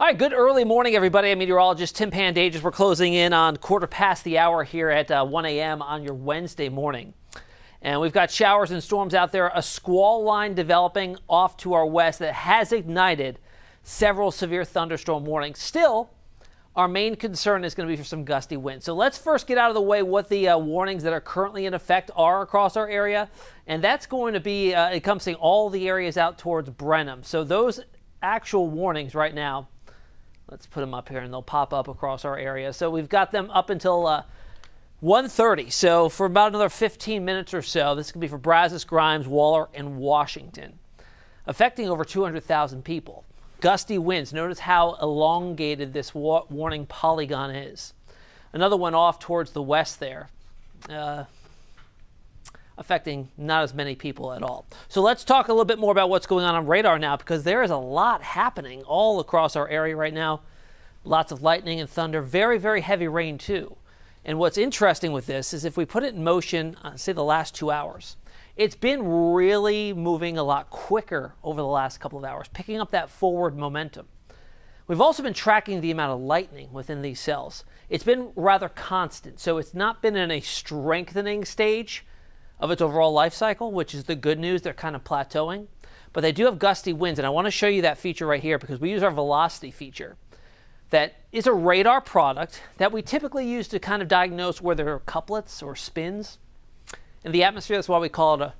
All right, good early morning, everybody. I'm meteorologist Tim Pandajis. We're closing in on quarter past the hour here at 1 a.m. on your Wednesday morning. And we've got showers and storms out there, a squall line developing off to our west that has ignited several severe thunderstorm warnings. Still, our main concern is going to be for some gusty winds. So let's first get out of the way what the warnings that are currently in effect are across our area. And that's going to be encompassing all the areas out towards Brenham. So those actual warnings right now, let's put them up here and they'll pop up across our area. So we've got them up until 1:30. So for about another 15 minutes or so, this could be for Brazos, Grimes, Waller, and Washington, affecting over 200,000 people. Gusty winds. Notice how elongated this warning polygon is. Another one off towards the west there, affecting not as many people at all. So let's talk a little bit more about what's going on radar now, because there is a lot happening all across our area right now. Lots of lightning and thunder, very, very heavy rain too. And what's interesting with this is if we put it in motion, say the last 2 hours, it's been really moving a lot quicker over the last couple of hours, picking up that forward momentum. We've also been tracking the amount of lightning within these cells. It's been rather constant, so it's not been in a strengthening stage of its overall life cycle, which is the good news. They're kind of plateauing, but they do have gusty winds, and I want to show you that feature right here because we use our velocity feature. That is a radar product that we typically use to kind of diagnose where there are couplets or spins in the atmosphere. That's why we call it a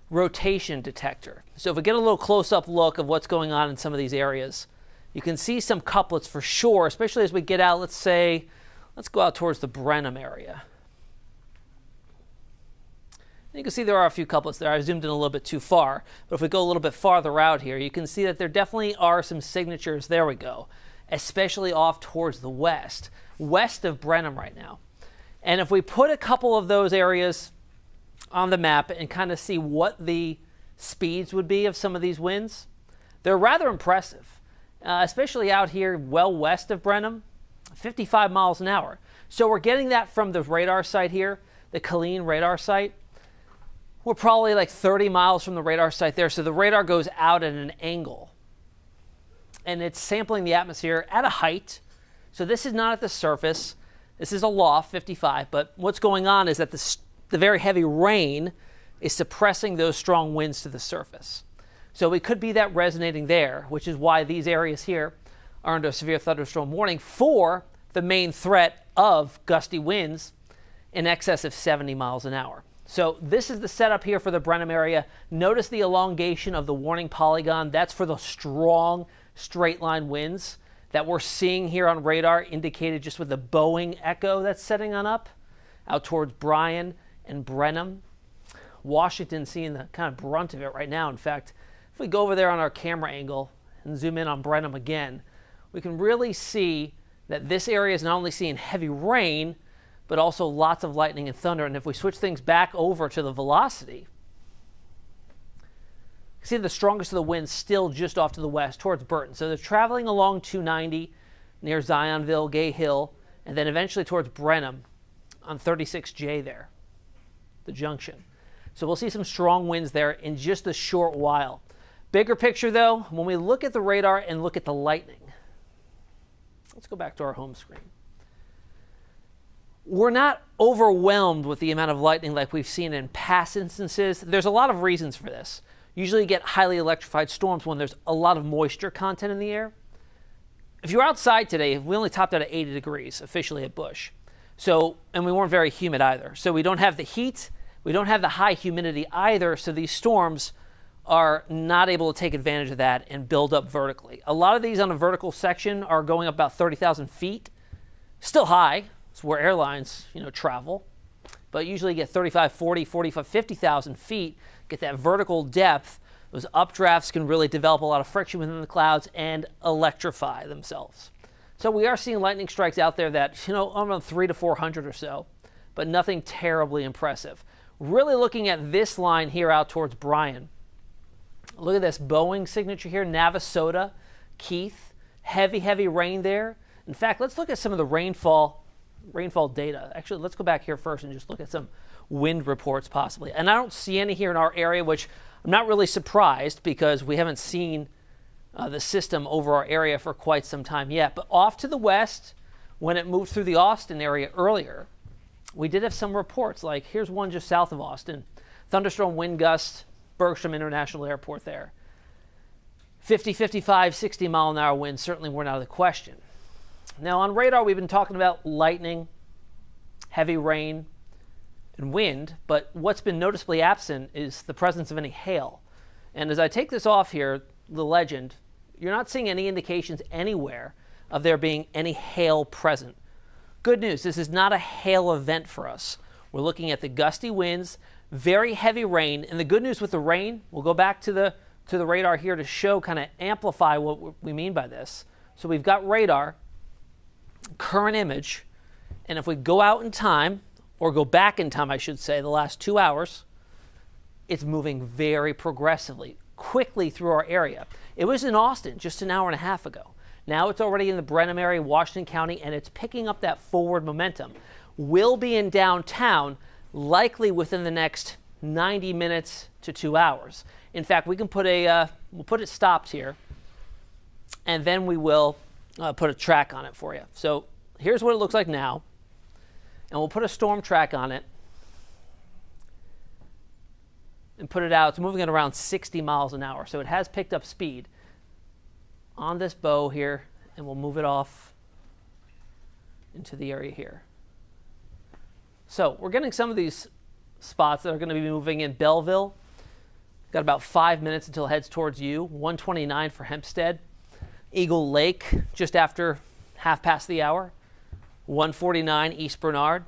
rotation detector. So if we get a little close-up look of what's going on in some of these areas, you can see some couplets for sure, especially as we get out, let's go out towards the Brenham area. You can see there are a few couplets there. I zoomed in a little bit too far, but if we go a little bit farther out here, you can see that there definitely are some signatures. There we go, especially off towards the west of Brenham right now. And if we put a couple of those areas on the map and kind of see what the speeds would be of some of these winds, they're rather impressive, especially out here well west of Brenham, 55 miles an hour. So we're getting that from the radar site here, the KHOU radar site. We're probably like 30 miles from the radar site there, so the radar goes out at an angle. And it's sampling the atmosphere at a height. So this is not at the surface. This is a loft, 55. But what's going on is that the very heavy rain is suppressing those strong winds to the surface. So it could be that resonating there, which is why these areas here are under a severe thunderstorm warning for the main threat of gusty winds in excess of 70 miles an hour. So this is the setup here for the Brenham area. Notice the elongation of the warning polygon. That's for the strong straight line winds that we're seeing here on radar, indicated just with the bowing echo that's setting on up out towards Bryan and Brenham. Washington seeing the kind of brunt of it right now. In fact, if we go over there on our camera angle and zoom in on Brenham again, we can really see that this area is not only seeing heavy rain, but also lots of lightning and thunder. And if we switch things back over to the velocity, you see the strongest of the winds still just off to the west towards Burton. So they're traveling along 290 near Zionville, Gay Hill, and then eventually towards Brenham on 36J there, the junction. So we'll see some strong winds there in just a short while. Bigger picture though, when we look at the radar and look at the lightning, let's go back to our home screen. We're not overwhelmed with the amount of lightning like we've seen in past instances. There's a lot of reasons for this. Usually you get highly electrified storms when there's a lot of moisture content in the air. If you're outside today, we only topped out at 80 degrees officially at Bush. So, and we weren't very humid either. So we don't have the heat, we don't have the high humidity either, so these storms are not able to take advantage of that and build up vertically. A lot of these on a vertical section are going up about 30,000 feet. Still high. It's where airlines, travel. But usually you get 35, 40, 45, 50,000 feet, get that vertical depth. Those updrafts can really develop a lot of friction within the clouds and electrify themselves. So we are seeing lightning strikes out there that, around 300 to 400 or so, but nothing terribly impressive. Really looking at this line here out towards Bryan. Look at this Boeing signature here, Navasota, Keith. Heavy, heavy rain there. In fact, let's look at some of the rainfall data. Actually, let's go back here first and just look at some wind reports possibly. And I don't see any here in our area, which I'm not really surprised because we haven't seen the system over our area for quite some time yet. But off to the west, when it moved through the Austin area earlier, we did have some reports. Like here's one just south of Austin. Thunderstorm wind gust, Bergstrom International Airport there. 50, 55, 60 mile an hour winds certainly weren't out of the question. Now on radar, we've been talking about lightning, heavy rain, and wind, but what's been noticeably absent is the presence of any hail. And as I take this off here, the legend, you're not seeing any indications anywhere of there being any hail present. Good news, this is not a hail event for us. We're looking at the gusty winds, very heavy rain, and the good news with the rain, we'll go back to the radar here to show, kind of amplify what we mean by this. So we've got radar, current image, and if we go out in time, or go back in time, I should say, the last 2 hours, it's moving very progressively, quickly through our area. It was in Austin just an hour and a half ago. Now it's already in the Brenham area, Washington County, and it's picking up that forward momentum. Will be in downtown, likely within the next 90 minutes to 2 hours. In fact, we can put we'll put it stopped here, and then we will put a track on it for you. So here's what it looks like now. And we'll put a storm track on it and put it out. It's moving at around 60 miles an hour. So it has picked up speed on this bow here, and we'll move it off into the area here. So we're getting some of these spots that are going to be moving in Belleville. Got about 5 minutes until it heads towards you. 129 for Hempstead. Eagle Lake just after half past the hour. 149 East Bernard,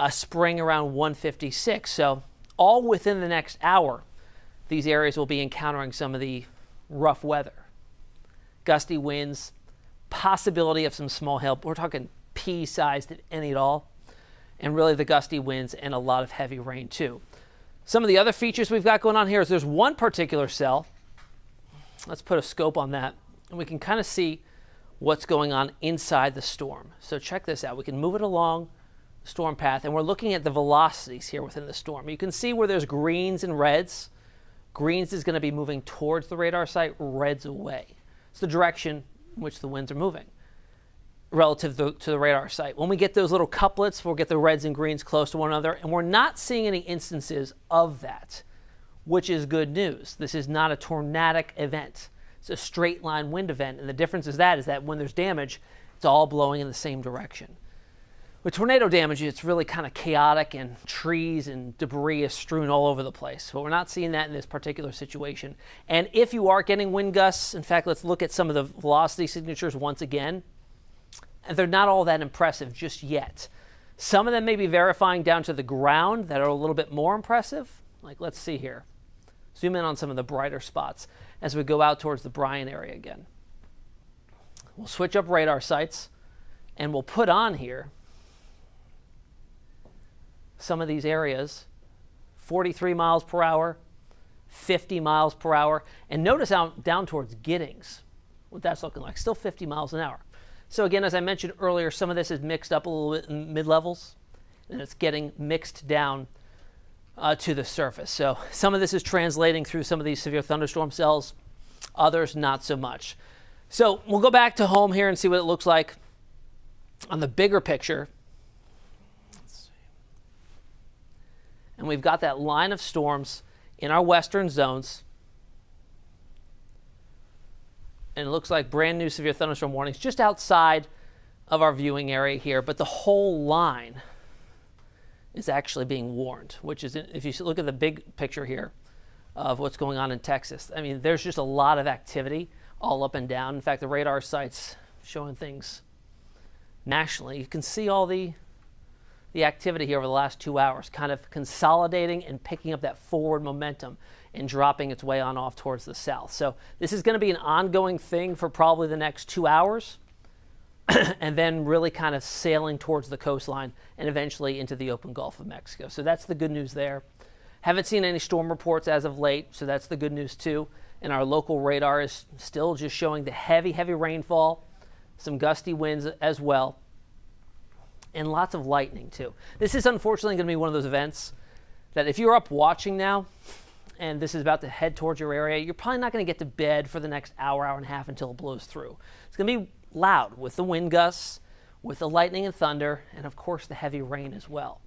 Spring around 156. So all within the next hour, these areas will be encountering some of the rough weather. Gusty winds, possibility of some small hail. We're talking pea-sized if any at all. And really the gusty winds and a lot of heavy rain too. Some of the other features we've got going on here is there's one particular cell. Let's put a scope on that. And we can kind of see what's going on inside the storm. So check this out. We can move it along the storm path, and we're looking at the velocities here within the storm. You can see where there's greens and reds. Greens is going to be moving towards the radar site, reds away. It's the direction in which the winds are moving relative to the radar site. When we get those little couplets, we'll get the reds and greens close to one another, and we're not seeing any instances of that, which is good news. This is not a tornadic event. It's a straight line wind event, and the difference is that when there's damage, it's all blowing in the same direction. With tornado damage, it's really kind of chaotic, and trees and debris is strewn all over the place. But we're not seeing that in this particular situation. And if you are getting wind gusts, in fact, let's look at some of the velocity signatures once again. And they're not all that impressive just yet. Some of them may be verifying down to the ground that are a little bit more impressive. Like, let's see here. Zoom in on some of the brighter spots as we go out towards the Bryan area again. We'll switch up radar sites, and we'll put on here some of these areas, 43 miles per hour, 50 miles per hour, and notice out down towards Giddings, what that's looking like, still 50 miles an hour. So again, as I mentioned earlier, some of this is mixed up a little bit in mid-levels, and it's getting mixed down to the surface. So some of this is translating through some of these severe thunderstorm cells, others not so much. So we'll go back to home here and see what it looks like on the bigger picture. Let's see. And we've got that line of storms in our western zones. And it looks like brand new severe thunderstorm warnings just outside of our viewing area here, but the whole line is actually being warned, which is, if you look at the big picture here of what's going on in Texas, I mean, there's just a lot of activity all up and down. In fact, the radar sites showing things nationally. You can see all the activity here over the last 2 hours, kind of consolidating and picking up that forward momentum and dropping its way on off towards the south. So this is going to be an ongoing thing for probably the next 2 hours, and then really kind of sailing towards the coastline and eventually into the open Gulf of Mexico. So that's the good news there. Haven't seen any storm reports as of late, so that's the good news too. And our local radar is still just showing the heavy, heavy rainfall, some gusty winds as well, and lots of lightning too. This is unfortunately going to be one of those events that if you're up watching now and this is about to head towards your area, you're probably not going to get to bed for the next hour, hour and a half until it blows through. It's going to be loud with the wind gusts, with the lightning and thunder, and of course the heavy rain as well.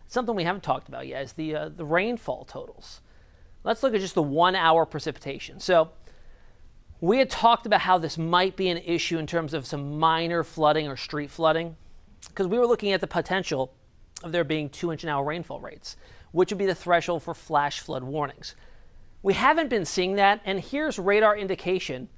Something we haven't talked about yet is the rainfall totals. Let's look at just the 1 hour precipitation. So we had talked about how this might be an issue in terms of some minor flooding or street flooding, because we were looking at the potential of there being 2-inch an hour rainfall rates, which would be the threshold for flash flood warnings. We haven't been seeing that, and here's radar indication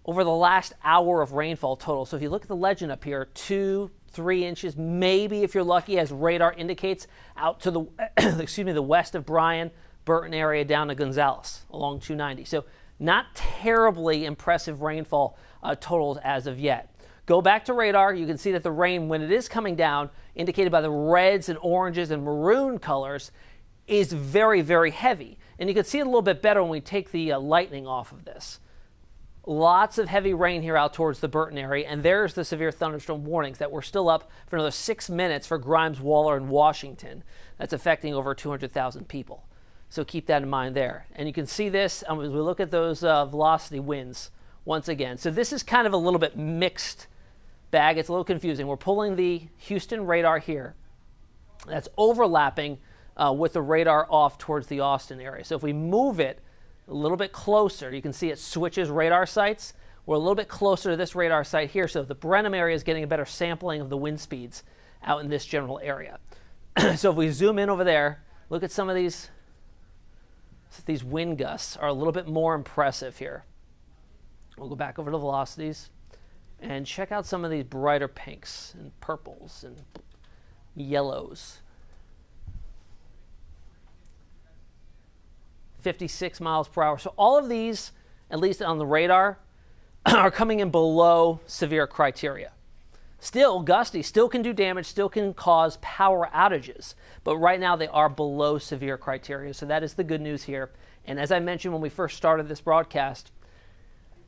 over the last hour of rainfall total. So if you look at the legend up here, 2-3 inches, maybe if you're lucky, as radar indicates, out to the the west of Bryan, Burton area down to Gonzales along 290. So not terribly impressive rainfall totals as of yet. Go back to radar. You can see that the rain, when it is coming down, indicated by the reds and oranges and maroon colors, is very, very heavy. And you can see it a little bit better when we take the lightning off of this. Lots of heavy rain here out towards the Burton area, and there's the severe thunderstorm warnings that we're still up for another 6 minutes for Grimes, Waller, and Washington. That's affecting over 200,000 people. So keep that in mind there. And you can see this as we look at those velocity winds once again. So this is kind of a little bit mixed bag. It's a little confusing. We're pulling the Houston radar here. That's overlapping with the radar off towards the Austin area. So if we move it a little bit closer, you can see it switches radar sites. We're a little bit closer to this radar site here, so the Brenham area is getting a better sampling of the wind speeds out in this general area. So if we zoom in over there, look at some of these wind gusts are a little bit more impressive here. We'll go back over to velocities and check out some of these brighter pinks and purples and yellows. 56 miles per hour. So all of these, at least on the radar, are coming in below severe criteria. Still gusty, still can do damage, still can cause power outages, but right now they are below severe criteria, so that is the good news here. And as I mentioned when we first started this broadcast,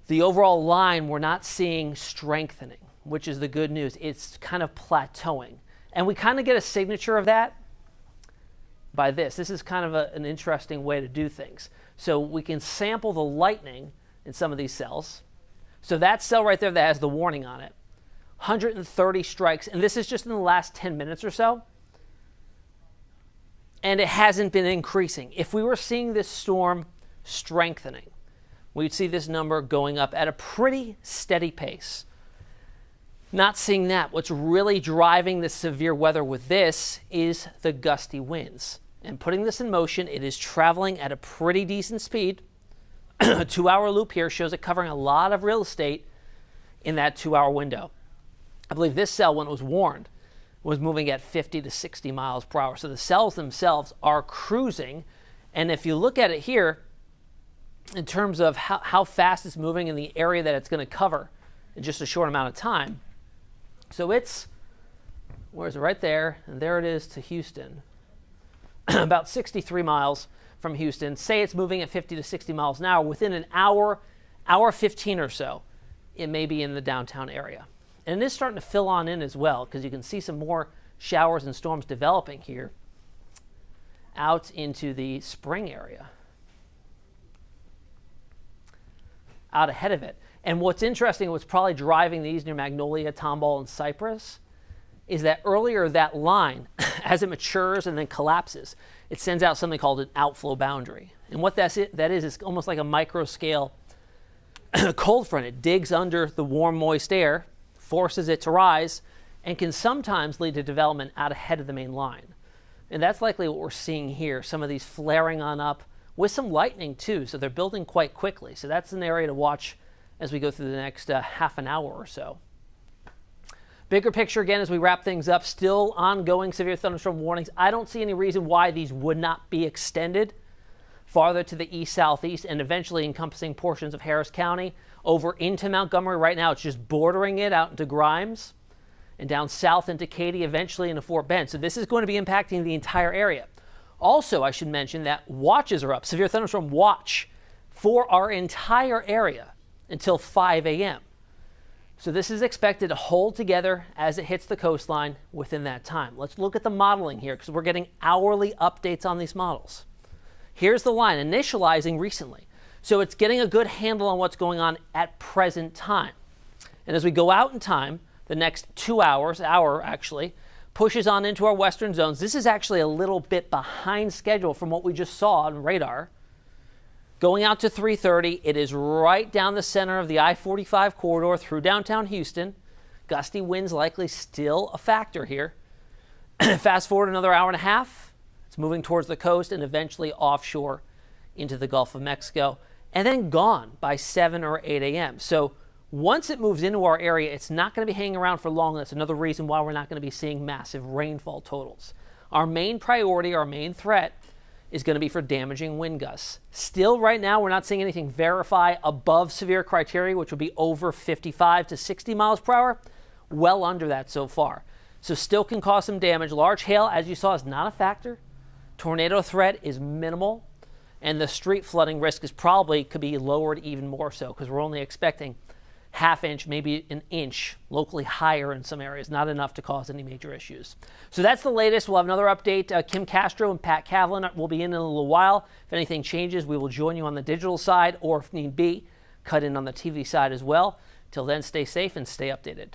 the overall line, we're not seeing strengthening, which is the good news. It's kind of plateauing. And we kind of get a signature of that by this. This is kind of an interesting way to do things. So we can sample the lightning in some of these cells. So that cell right there that has the warning on it, 130 strikes, and this is just in the last 10 minutes or so. And it hasn't been increasing. If we were seeing this storm strengthening, we'd see this number going up at a pretty steady pace. Not seeing that. What's really driving the severe weather with this is the gusty winds. And putting this in motion, it is traveling at a pretty decent speed. A 2-hour loop here shows it covering a lot of real estate in that 2-hour window. I believe this cell, when it was warned, was moving at 50 to 60 miles per hour. So the cells themselves are cruising. And if you look at it here, in terms of how fast it's moving in the area that it's going to cover in just a short amount of time. So it's, where is it? Right there, and there it is to Houston. About 63 miles from Houston. Say it's moving at 50 to 60 miles an hour. Within an hour, hour 15 or so, it may be in the downtown area. And it is starting to fill on in as well, because you can see some more showers and storms developing here out into the spring area, out ahead of it. And what's interesting, what's probably driving these near Magnolia, Tomball, and Cypress, is that earlier that line, as it matures and then collapses, it sends out something called an outflow boundary. And what that is almost like a micro scale cold front. It digs under the warm, moist air, forces it to rise, and can sometimes lead to development out ahead of the main line. And that's likely what we're seeing here, some of these flaring on up with some lightning too, so they're building quite quickly. So that's an area to watch as we go through the next half an hour or so. Bigger picture again as we wrap things up, still ongoing severe thunderstorm warnings. I don't see any reason why these would not be extended farther to the east-southeast and eventually encompassing portions of Harris County over into Montgomery. Right now it's just bordering it out into Grimes and down south into Katy, eventually into Fort Bend. So this is going to be impacting the entire area. Also, I should mention that watches are up, severe thunderstorm watch for our entire area until 5 a.m. So this is expected to hold together as it hits the coastline within that time. Let's look at the modeling here because we're getting hourly updates on these models. Here's the line, initializing recently. So it's getting a good handle on what's going on at present time. And as we go out in time, the next 2 hours, hour actually, pushes on into our western zones. This is actually a little bit behind schedule from what we just saw on radar. Going out to 3:30, it is right down the center of the I-45 corridor through downtown Houston. Gusty winds likely still a factor here. Fast forward another hour and a half, it's moving towards the coast and eventually offshore into the Gulf of Mexico, and then gone by 7 or 8 a.m. So once it moves into our area, it's not going to be hanging around for long. That's another reason why we're not going to be seeing massive rainfall totals. Our main priority, our main threat, is going to be for damaging wind gusts. Still, right now, we're not seeing anything verify above severe criteria, which would be over 55 to 60 miles per hour. Well under that so far. So still can cause some damage. Large hail, as you saw, is not a factor. Tornado threat is minimal. And the street flooding risk is probably could be lowered even more so, because we're only expecting ½ inch, maybe an inch, locally higher in some areas, not enough to cause any major issues. So that's the latest. We'll have another update. Kim Castro and Pat Kavlin will be in a little while. If anything changes, we will join you on the digital side, or if need be, cut in on the TV side as well. Till then, stay safe and stay updated.